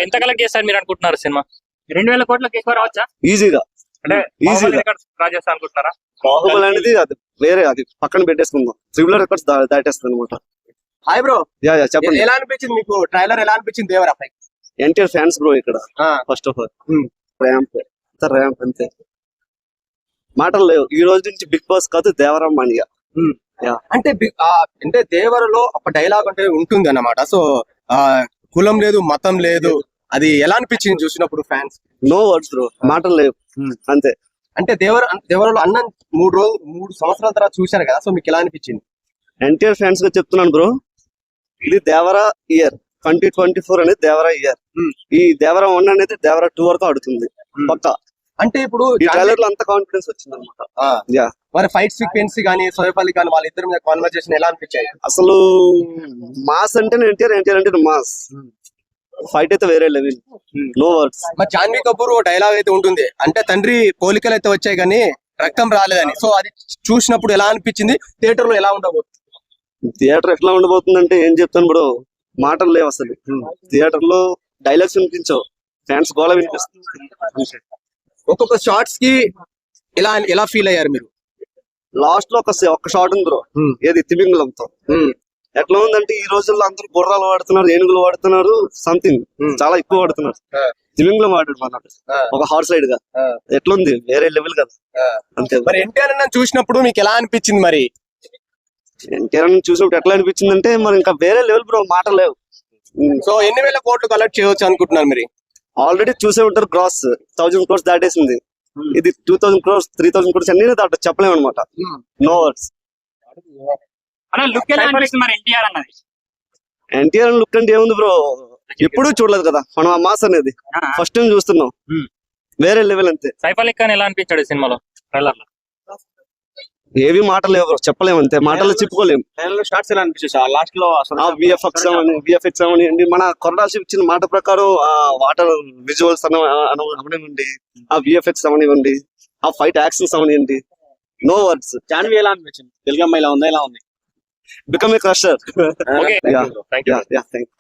ఎంత కలెక్ట్ చేస్తారు మీరు అనుకుంటున్నారు సినిమా? 2,000 కోట్లకి ఎక్కువ రావచ్చా? ఈజీగా అంటే ఈజీగా డ్రా చేస్తా అనుకుంటున్నారా? బాహుబలి అనేది అది వేరే, అది పక్కన పెట్టేసుకుందాం. త్రిబుల్ రికార్డ్స్ దాటేస్తుంది అనమాట. హాయ్ బ్రో, యా చెప్పండి. ఎలా అనిపించింది మీకు ట్రైలర్? ఎలా అనిపించింది దేవరా? ఎన్టీఆర్ ఫ్యాన్స్ బ్రో ఇక్కడ. ఫస్ట్ ఆఫ్ ఆల్ ర్యాంప్ అంతే, మాటలు లేవు. ఈ రోజు నుంచి బిగ్ బాస్ కాదు, దేవరా మానియా. అంటే అంటే దేవరలో ఒక డైలాగ్ అంటే ఉంటుంది అన్నమాట. సో కులం లేదు, మతం లేదు. అది ఎలా అనిపించింది చూసినప్పుడు ఫ్యాన్స్? నో వర్డ్స్ బ్రో, మాటలు లేవు అంతే. అంటే దేవరలో అన్న 3 సంవత్సరాల తర్వాత చూశారు కదా, సో మీకు ఎలా అనిపించింది? ఎన్టీఆర్ ఫ్యాన్స్ గా చెప్తున్నాను బ్రో, ఇది దేవరా ఇయర్ 2024 అనేది దేవరా ఇయర్. ఈ దేవరా 1 అనేది దేవరా 2 వరకు ఆడుతుంది పక్కా. అంటే ఇప్పుడు ఈ ట్రైలర్ లో అంత కాన్ఫిడెన్స్ వచ్చింది అనమాట. మరి ఫైట్ సీక్వెన్స్ కానీ సోయబ్ అలీ కానీ వాళ్ళిద్దరి మీద కాన్వర్సేషన్ ఎలా అనిపించాయి? అసలు మాస్ అంటే ఎన్టీఆర్ అంటే మాస్, ఫైట్ అయితే వేరే లెవెల్, నో వర్డ్స్. మరి జాన్వీ కపూర్ డైలాగ్ అయితే ఉంటుంది, అంటే తండ్రి పోలికలు అయితే వచ్చాయి కానీ రక్తం రాలేదని. సో అది చూసినప్పుడు ఎలా అనిపించింది? థియేటర్ లో ఎలా ఉండబోతుంది? థియేటర్ ఎట్లా ఉండబోతుందంటే ఏం చెప్తాను బ్రో, మాటలు లేవు అసలు. థియేటర్ లో డైలాగ్స్ వినిపించవు, ఫ్యాన్స్ గోళ వినిపిస్తుంది. ఒక్కొక్క షార్ట్స్ కి ఎలా ఫీల్ అయ్యారు మీరు? లాస్ట్ లో ఒక షాట్ ఉంది బ్రో, ఏది తిమింగలంతో. ఎట్లా ఉందంటే ఈ రోజుల్లో అందరూ గుర్రాలు వాడుతున్నారు, ఏనుగులు వాడుతున్నారు, సంథింగ్ చాలా ఎక్కువ వాడుతున్నారు. తిమింగలం వాడాడు మన ఒక హార్స్ రైడ్ గా. ఎట్లుంది, వేరే లెవెల్ కదా అంతే. మరి ఎన్టీఆర్ అన్న చూసినప్పుడు మీకు ఎలా అనిపించింది? మరి ఎన్టీఆర్ చూసినప్పుడు ఎట్లా అనిపించింది అంటే మరి ఇంకా వేరే లెవెల్ బ్రో, మాటలు లేవు. సో ఎన్ని వేల కోట్లు కలెక్ట్ చేయవచ్చు అనుకుంటున్నారు మీరు? ఆల్రెడీ చూసే ఉంటారు, గ్రాస్ 1000 crores దాటేసింది. ఇది 2000 crores 3000 crores అన్ని దాట చెప్పలేము అనమాట. No words. ఎన్టీఆర్ లుక్ అంటే ఏముంది బ్రో, ఎప్పుడు చూడలేదు కదా మనం ఆ మాస్ అనేది, ఫస్ట్ టైం చూస్తున్నాం. వేరే లెవెల్ అంతే. సైఫ్ అలీ ఖాన్ ఎలా అనిపించాడు సినిమాలో ట్రైలర్ లో? ఏవి మాటలు లేవు బ్రో, చెప్పలేము అంతే, మాటలు చెప్పుకోలేము. షార్ట్స్ ఎలా అనిపించాయి లాస్ట్ లో? విఎఫ్ఎక్స్ అవని మన కొరడా ఇచ్చిన మాట ప్రకారం ఆ వాటర్ విజువల్స్ అవనివ్వండి, ఆ విఎఫ్ఎక్స్ అవనివ్వండి, ఆ ఫైట్ యాక్షన్స్ అవనివ్వండి, నో వర్డ్స్. జాన్వీ ఎలా అనిపించింది? తెలుగు అమ్మాయి ఇలా ఉందా? ఎలా ఉంది? Become a crusher. Okay, thank you. Yeah, thank you.